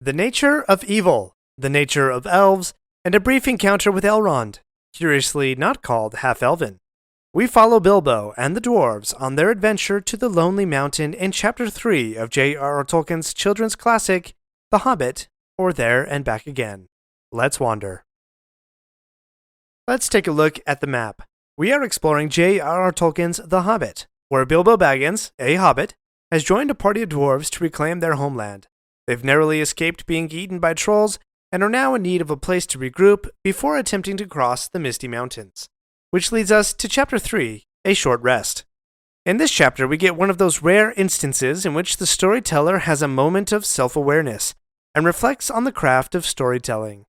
The nature of evil, the nature of elves, and a brief encounter with Elrond, curiously not called Half-elven. We follow Bilbo and the dwarves on their adventure to the Lonely Mountain in Chapter 3 of JRR Tolkien's children's classic, The Hobbit, or There and Back Again. Let's wander. Let's take a look at the map. We are exploring JRR Tolkien's The Hobbit, where Bilbo Baggins, a hobbit, has joined a party of dwarves to reclaim their homeland. They've narrowly escaped being eaten by trolls and are now in need of a place to regroup before attempting to cross the Misty Mountains. Which leads us to Chapter 3, A Short Rest. In this chapter, we get one of those rare instances in which the storyteller has a moment of self-awareness and reflects on the craft of storytelling.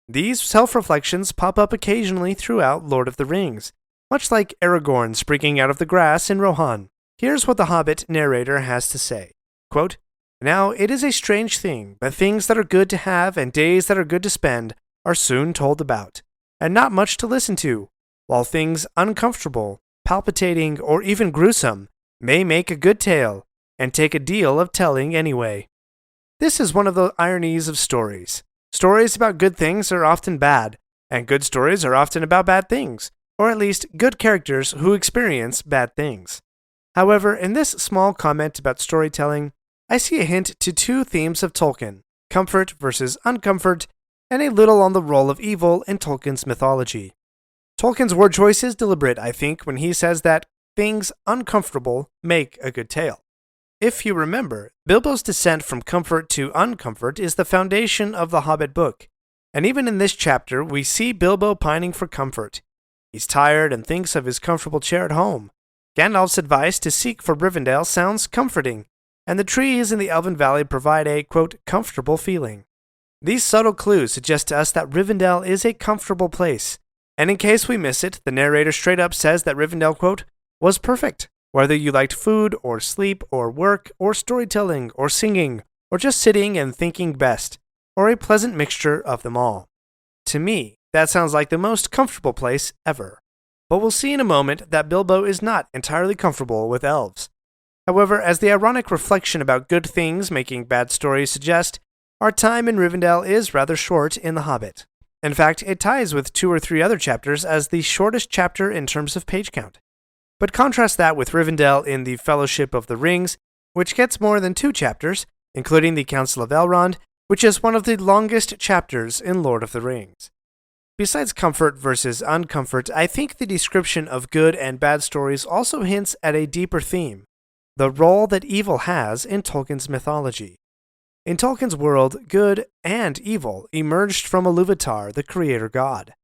These self-reflections pop up occasionally throughout Lord of the Rings, much like Aragorn springing out of the grass in Rohan. Here's what the Hobbit narrator has to say. Quote, "Now it is a strange thing, but things that are good to have and days that are good to spend are soon told about, and not much to listen to, while things uncomfortable, palpitating, or even gruesome may make a good tale and take a deal of telling anyway." This is one of the ironies of stories. Stories about good things are often bad, and good stories are often about bad things, or at least good characters who experience bad things. However, in this small comment about storytelling, I see a hint to two themes of Tolkien, comfort versus uncomfort, and a little on the role of evil in Tolkien's mythology. Tolkien's word choice is deliberate, I think, when he says that things uncomfortable make a good tale. If you remember, Bilbo's descent from comfort to uncomfort is the foundation of the Hobbit book, and even in this chapter we see Bilbo pining for comfort. He's tired and thinks of his comfortable chair at home. Gandalf's advice to seek for Rivendell sounds comforting, and the trees in the Elven Valley provide a, quote, comfortable feeling. These subtle clues suggest to us that Rivendell is a comfortable place, and in case we miss it, the narrator straight up says that Rivendell, quote, was perfect, whether you liked food, or sleep, or work, or storytelling, or singing, or just sitting and thinking best, or a pleasant mixture of them all. To me, that sounds like the most comfortable place ever. But we'll see in a moment that Bilbo is not entirely comfortable with elves. However, as the ironic reflection about good things making bad stories suggest, our time in Rivendell is rather short in The Hobbit. In fact, it ties with 2 or 3 other chapters as the shortest chapter in terms of page count. But contrast that with Rivendell in the Fellowship of the Rings, which gets more than 2 chapters, including the Council of Elrond, which is one of the longest chapters in Lord of the Rings. Besides comfort versus uncomfort, I think the description of good and bad stories also hints at a deeper theme, the role that evil has in Tolkien's mythology. In Tolkien's world, good and evil emerged from Iluvatar, the creator god.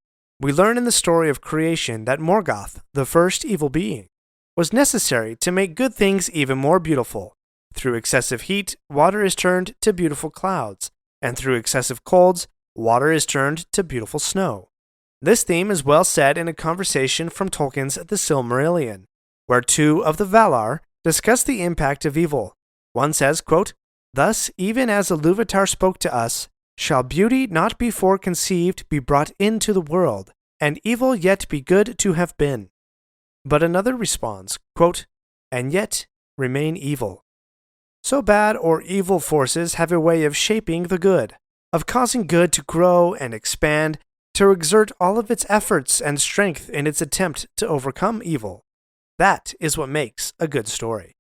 We learn in the story of creation that Morgoth, the first evil being, was necessary to make good things even more beautiful. Through excessive heat, water is turned to beautiful clouds, and through excessive colds, water is turned to beautiful snow. This theme is well said in a conversation from Tolkien's The Silmarillion, where 2 of the Valar discuss the impact of evil. One says, quote, "Thus, even as Iluvatar spoke to us, shall beauty not before conceived be brought into the world, and evil yet be good to have been." But another responds, quote, "And yet remain evil." So bad or evil forces have a way of shaping the good, of causing good to grow and expand, to exert all of its efforts and strength in its attempt to overcome evil. That is what makes a good story.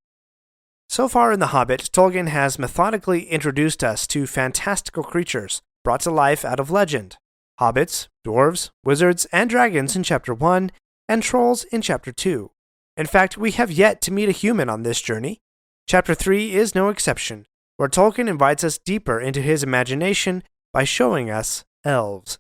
So far in The Hobbit, Tolkien has methodically introduced us to fantastical creatures brought to life out of legend. Hobbits, dwarves, wizards, and dragons in Chapter 1, and trolls in Chapter 2. In fact, we have yet to meet a human on this journey. Chapter 3 is no exception, where Tolkien invites us deeper into his imagination by showing us elves.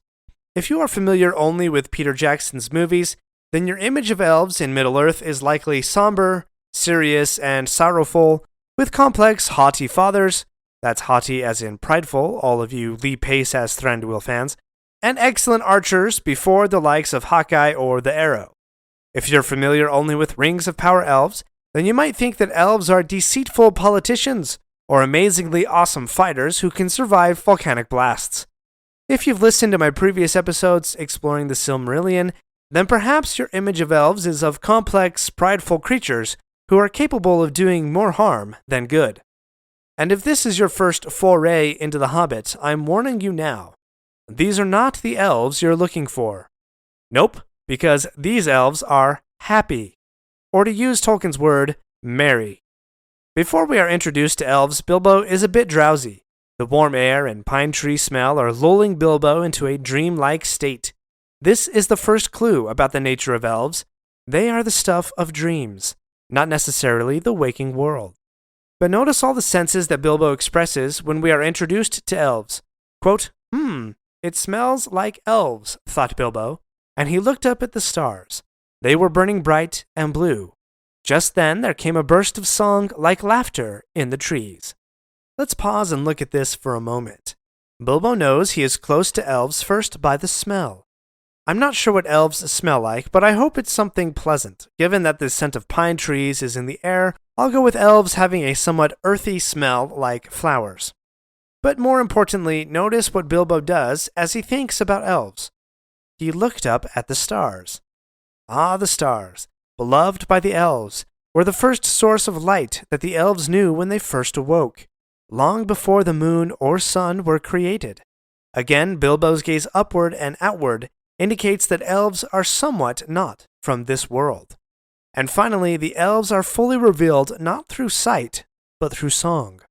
If you are familiar only with Peter Jackson's movies, then your image of elves in Middle-earth is likely somber, serious, and sorrowful, with complex, haughty fathers, that's haughty as in prideful, all of you Lee Pace as Thranduil fans, and excellent archers before the likes of Hawkeye or the Arrow. If you're familiar only with Rings of Power elves, then you might think that elves are deceitful politicians, or amazingly awesome fighters who can survive volcanic blasts. If you've listened to my previous episodes exploring the Silmarillion, then perhaps your image of elves is of complex, prideful creatures who are capable of doing more harm than good. And if this is your first foray into the Hobbit, I'm warning you now. These are not the elves you're looking for. Nope, because these elves are happy. Or to use Tolkien's word, merry. Before we are introduced to elves, Bilbo is a bit drowsy. The warm air and pine tree smell are lulling Bilbo into a dreamlike state. This is the first clue about the nature of elves. They are the stuff of dreams, not necessarily the waking world. But notice all the senses that Bilbo expresses when we are introduced to elves. Quote, it smells like elves, thought Bilbo, and he looked up at the stars. They were burning bright and blue. Just then there came a burst of song like laughter in the trees. Let's pause and look at this for a moment. Bilbo knows he is close to elves first by the smell. I'm not sure what elves smell like, but I hope it's something pleasant. Given that the scent of pine trees is in the air, I'll go with elves having a somewhat earthy smell like flowers. But more importantly, notice what Bilbo does as he thinks about elves. He looked up at the stars. Ah, the stars, beloved by the elves, were the first source of light that the elves knew when they first awoke, long before the moon or sun were created. Again, Bilbo's gaze upward and outward indicates that elves are somewhat not from this world. And finally, the elves are fully revealed not through sight, but through song.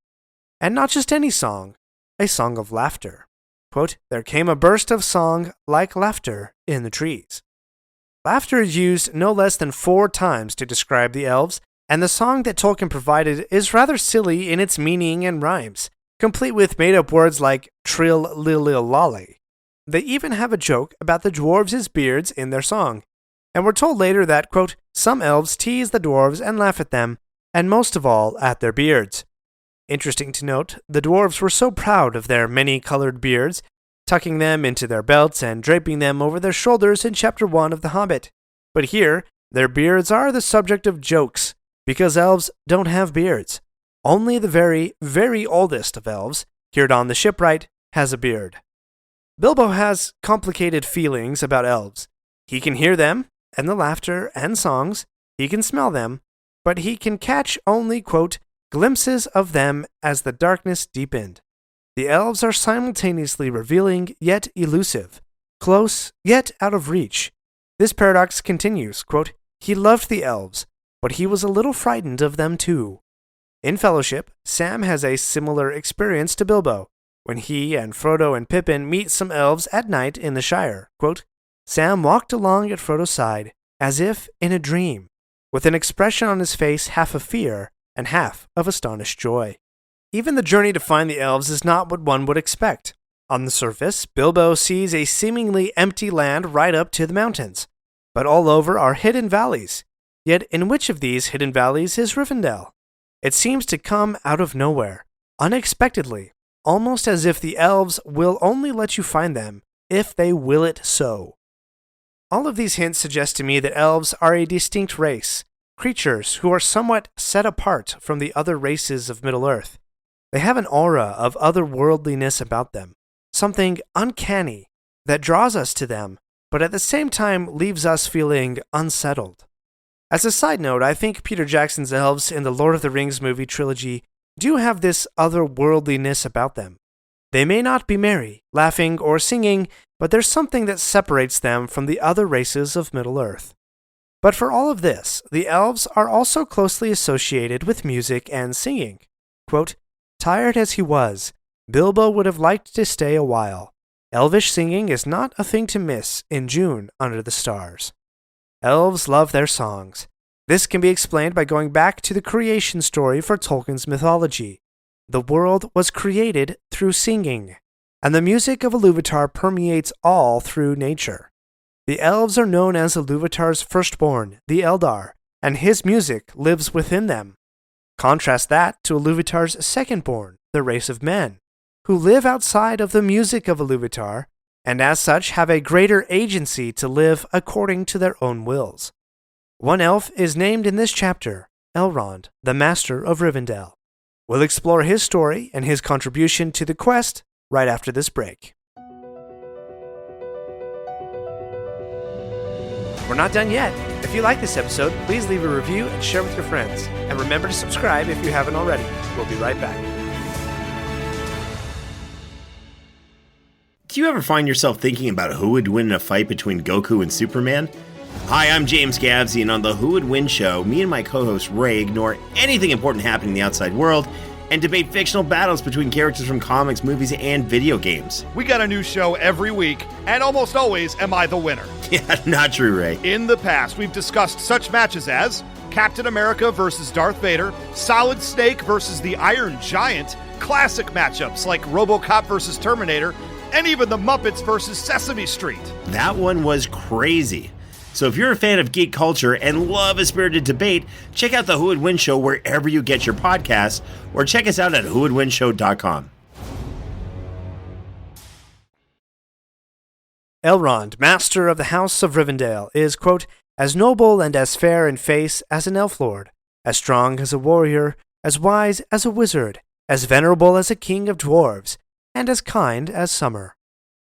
And not just any song, a song of laughter. Quote, there came a burst of song like laughter in the trees. Laughter is used no less than 4 times to describe the elves, and the song that Tolkien provided is rather silly in its meaning and rhymes, complete with made-up words like trill-lil-lil-lolly. They even have a joke about the dwarves' beards in their song, and we're told later that, quote, some elves tease the dwarves and laugh at them, and most of all at their beards. Interesting to note, the dwarves were so proud of their many-colored beards, tucking them into their belts and draping them over their shoulders in Chapter 1 of The Hobbit. But here, their beards are the subject of jokes, because elves don't have beards. Only the very, very oldest of elves, Círdan the Shipwright, has a beard. Bilbo has complicated feelings about elves. He can hear them, and the laughter and songs. He can smell them, but he can catch only, quote, glimpses of them as the darkness deepened. The elves are simultaneously revealing yet elusive, close yet out of reach. This paradox continues, quote, he loved the elves, but he was a little frightened of them too. In Fellowship, Sam has a similar experience to Bilbo. When he and Frodo and Pippin meet some elves at night in the Shire, quote, Sam walked along at Frodo's side, as if in a dream, with an expression on his face half of fear and half of astonished joy. Even the journey to find the elves is not what one would expect. On the surface, Bilbo sees a seemingly empty land right up to the mountains, but all over are hidden valleys. Yet in which of these hidden valleys is Rivendell? It seems to come out of nowhere, unexpectedly, almost as if the elves will only let you find them if they will it so. All of these hints suggest to me that elves are a distinct race, creatures who are somewhat set apart from the other races of Middle-earth. They have an aura of otherworldliness about them, something uncanny that draws us to them, but at the same time leaves us feeling unsettled. As a side note, I think Peter Jackson's elves in the Lord of the Rings movie trilogy do have this otherworldliness about them. They may not be merry, laughing, or singing, but there's something that separates them from the other races of Middle-earth. But for all of this, the elves are also closely associated with music and singing. Quote, tired as he was, Bilbo would have liked to stay a while. Elvish singing is not a thing to miss in June under the stars. Elves love their songs. This can be explained by going back to the creation story for Tolkien's mythology. The world was created through singing, and the music of Iluvatar permeates all through nature. The elves are known as Iluvatar's firstborn, the Eldar, and his music lives within them. Contrast that to Iluvatar's secondborn, the race of men, who live outside of the music of Iluvatar, and as such have a greater agency to live according to their own wills. One elf is named in this chapter, Elrond, the Master of Rivendell. We'll explore his story and his contribution to the quest right after this break. We're not done yet. If you like this episode, please leave a review and share with your friends. And remember to subscribe if you haven't already. We'll be right back. Do you ever find yourself thinking about who would win in a fight between Goku and Superman? Hi, I'm James Gavsey, and on the Who Would Win show, me and my co-host Ray ignore anything important happening in the outside world and debate fictional battles between characters from comics, movies, and video games. We got a new show every week, and almost always am I the winner. Yeah, not true, Ray. In the past, we've discussed such matches as Captain America versus Darth Vader, Solid Snake versus the Iron Giant, classic matchups like RoboCop versus Terminator, and even the Muppets versus Sesame Street. That one was crazy. So if you're a fan of geek culture and love a spirited debate, check out the Who Would Win show wherever you get your podcasts, or check us out at whowouldwinshow.com. Elrond, master of the House of Rivendell, is, quote, as noble and as fair in face as an elf lord, as strong as a warrior, as wise as a wizard, as venerable as a king of dwarves, and as kind as summer.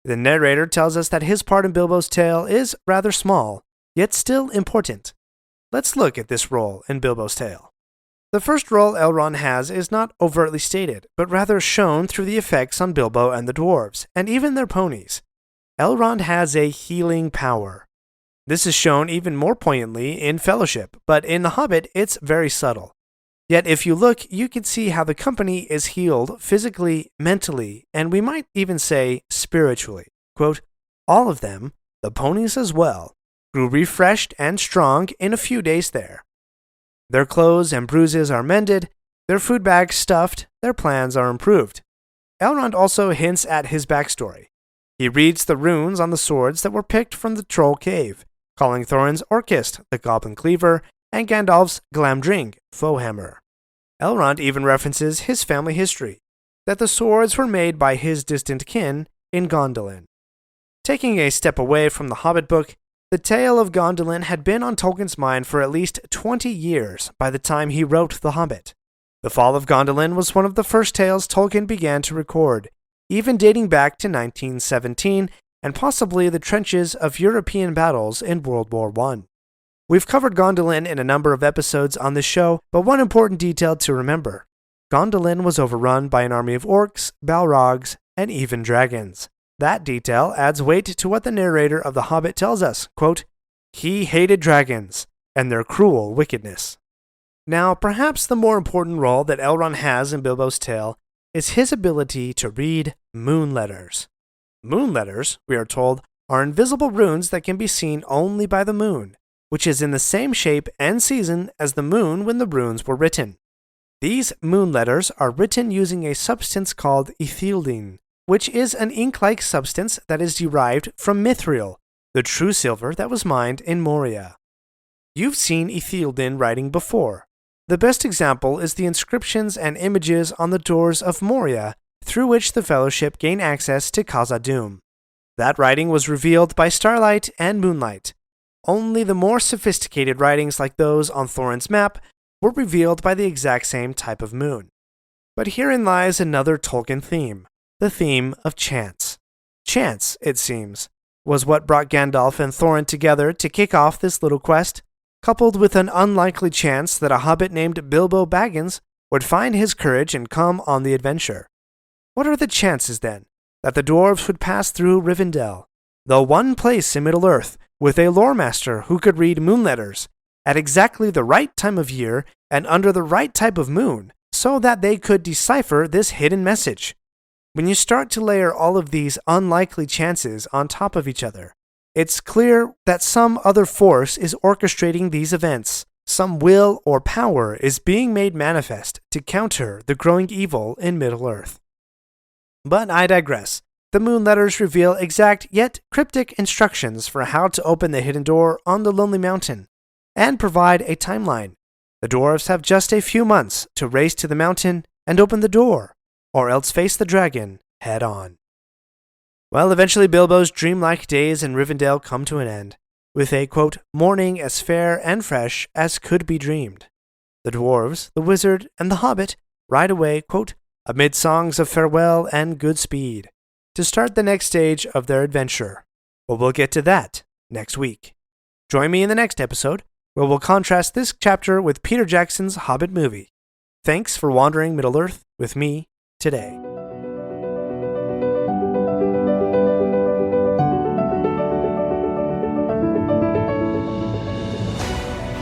The narrator tells us that his part in Bilbo's tale is rather small, yet still important. Let's look at this role in Bilbo's tale. The first role Elrond has is not overtly stated, but rather shown through the effects on Bilbo and the dwarves, and even their ponies. Elrond has a healing power. This is shown even more poignantly in Fellowship, but in The Hobbit it's very subtle. Yet if you look, you can see how the company is healed physically, mentally, and we might even say spiritually. Quote, all of them, the ponies as well, grew refreshed and strong in a few days there. Their clothes and bruises are mended, their food bags stuffed, their plans are improved. Elrond also hints at his backstory. He reads the runes on the swords that were picked from the Troll Cave, calling Thorin's Orkist the Goblin Cleaver, and Gandalf's Glamdring, Foehammer. Elrond even references his family history, that the swords were made by his distant kin in Gondolin. Taking a step away from the Hobbit book, the tale of Gondolin had been on Tolkien's mind for at least 20 years by the time he wrote The Hobbit. The fall of Gondolin was one of the first tales Tolkien began to record, even dating back to 1917 and possibly the trenches of European battles in World War I. We've covered Gondolin in a number of episodes on this show, but one important detail to remember. Gondolin was overrun by an army of orcs, balrogs, and even dragons. That detail adds weight to what the narrator of The Hobbit tells us, quote, he hated dragons and their cruel wickedness. Now, perhaps the more important role that Elrond has in Bilbo's tale is his ability to read moon letters. Moon letters, we are told, are invisible runes that can be seen only by the moon, which is in the same shape and season as the moon when the runes were written. These moon letters are written using a substance called ithildine, which is an ink-like substance that is derived from mithril, the true silver that was mined in Moria. You've seen ithildine writing before. The best example is the inscriptions and images on the doors of Moria, through which the Fellowship gain access to Khazad-dûm. That writing was revealed by starlight and moonlight. Only the more sophisticated writings like those on Thorin's map were revealed by the exact same type of moon. But herein lies another Tolkien theme, the theme of chance. Chance, it seems, was what brought Gandalf and Thorin together to kick off this little quest, coupled with an unlikely chance that a hobbit named Bilbo Baggins would find his courage and come on the adventure. What are the chances, then, that the dwarves would pass through Rivendell, the one place in Middle-earth with a lore master who could read moon letters at exactly the right time of year and under the right type of moon, so that they could decipher this hidden message? When you start to layer all of these unlikely chances on top of each other, it's clear that some other force is orchestrating these events. Some will or power is being made manifest to counter the growing evil in Middle-earth. But I digress. The moon letters reveal exact yet cryptic instructions for how to open the hidden door on the Lonely Mountain, and provide a timeline. The dwarves have just a few months to race to the mountain and open the door, or else face the dragon head on. Well, eventually Bilbo's dreamlike days in Rivendell come to an end, with a, quote, morning as fair and fresh as could be dreamed. The dwarves, the wizard, and the hobbit ride away, quote, amid songs of farewell and good speed, to start the next stage of their adventure. But we'll get to that next week. Join me in the next episode, where we'll contrast this chapter with Peter Jackson's Hobbit movie. Thanks for wandering Middle-earth with me today.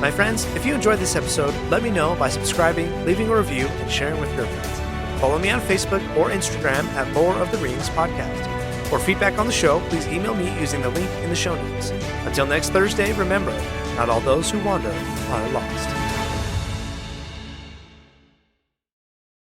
My friends, if you enjoyed this episode, let me know by subscribing, leaving a review, and sharing with your friends. Follow me on Facebook or Instagram at Lore of the Rings Podcast. For feedback on the show, please email me using the link in the show notes. Until next Thursday, remember, not all those who wander are lost.